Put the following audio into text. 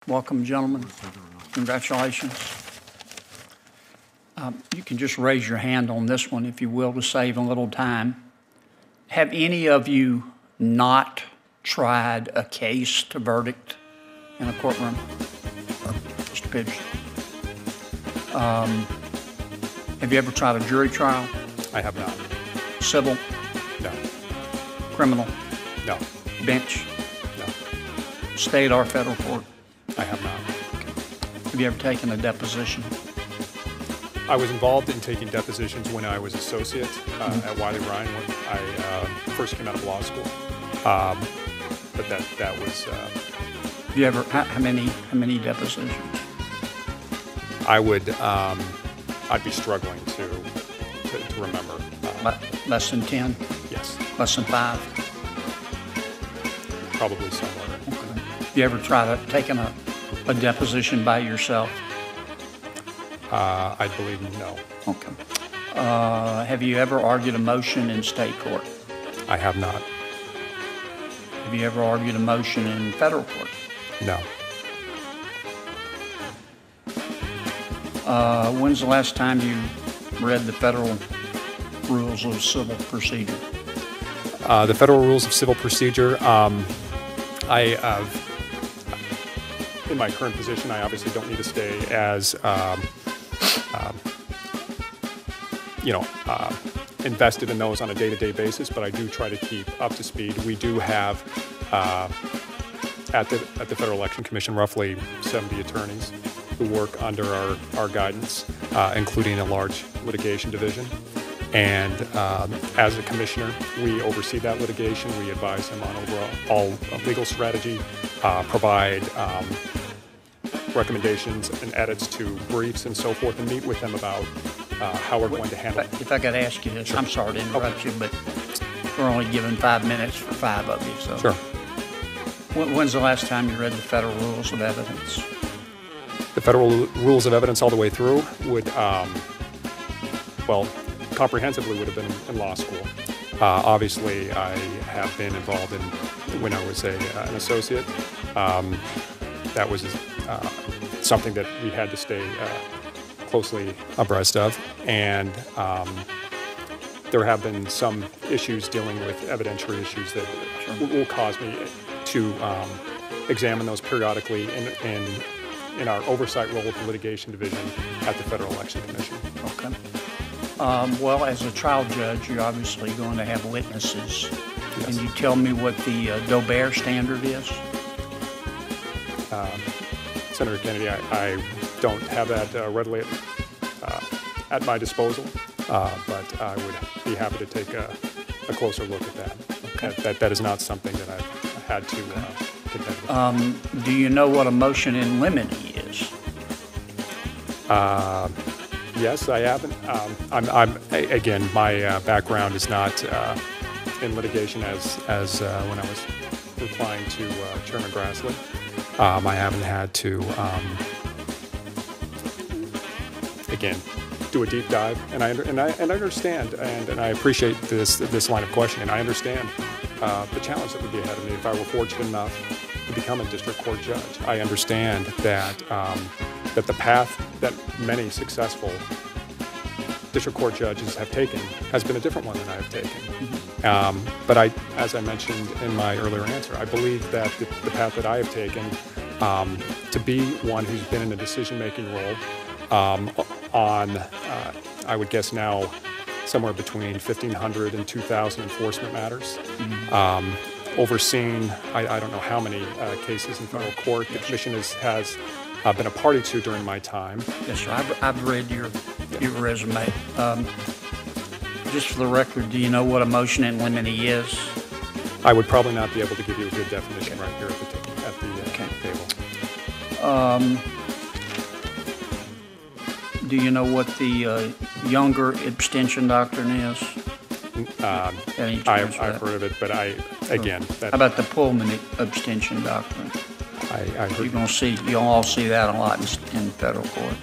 Welcome, gentlemen. Congratulations. You can just raise your hand on this one, if you will, to save a little time. Have any of you not tried a case to verdict in a courtroom? Mr. Petersen. Have you ever tried a jury trial? I have not. Civil? No. Criminal? No. Bench? No. State or federal court? I have not. Have you ever taken a deposition? I was involved in taking depositions when I was associate at Wiley Ryan when I first came out of law school. But that was. Have you ever? How many depositions? I would. I'd be struggling to remember. Less than 10? Yes. Less than 5? Probably somewhere. Okay. You ever try taking a deposition by yourself? I believe no. Okay. Have you ever argued a motion in state court? I have not. Have you ever argued a motion in federal court? No. When's the last time you read the federal rules of civil procedure? The federal rules of civil procedure. In my current position, I obviously don't need to stay as invested in those on a day-to-day basis, but I do try to keep up to speed. We do have at the Federal Election Commission roughly 70 attorneys who work under our guidance, including a large litigation division. And as a commissioner, we oversee that litigation. We advise him on overall legal strategy, provide recommendations and edits to briefs and so forth, and meet with them about how we're going to handle it. If I could ask you this, sure. I'm sorry to interrupt you, but we're only given 5 minutes for 5 of you. So. Sure. When's the last time you read the federal rules of evidence? The federal rules of evidence all the way through would, comprehensively would have been in law school. Obviously, I have been involved in when I was an associate. That was something that we had to stay closely abreast of, and there have been some issues dealing with evidentiary issues that will cause me to examine those periodically in our oversight role of the litigation division at the Federal Election Commission. Okay. Well, as a trial judge, you're obviously going to have witnesses. Yes. Can you tell me what the Dober standard is? Senator Kennedy, I don't have that readily at my disposal, but I would be happy to take a closer look at that. Okay. That is not something that I've had to contend with. Do you know what a motion in limine is? Yes, I haven't. Again, my background is not in litigation as when I was replying to Chairman Grassley. I haven't had to, again, do a deep dive, and I understand, and I appreciate this line of questioning. I understand the challenge that would be ahead of me if I were fortunate enough to become a district court judge. I understand that that the path that many successful district court judges have taken has been a different one than I have taken. Mm-hmm. But as I mentioned in my earlier answer, I believe that the path that I have taken to be one who's been in a decision-making role on, I would guess now, somewhere between 1,500 and 2,000 enforcement matters. Mm-hmm. Overseeing, I don't know how many cases in federal court the commission has been a party to during my time. Yes, sir. I've read your resume. Just for the record, do you know what a motion in limine is? I would probably not be able to give you a good definition right here at the table. Do you know what the Younger abstention doctrine is? I've heard of it, but again. How about the Pullman abstention doctrine? I heard. You'll all see that a lot in federal court.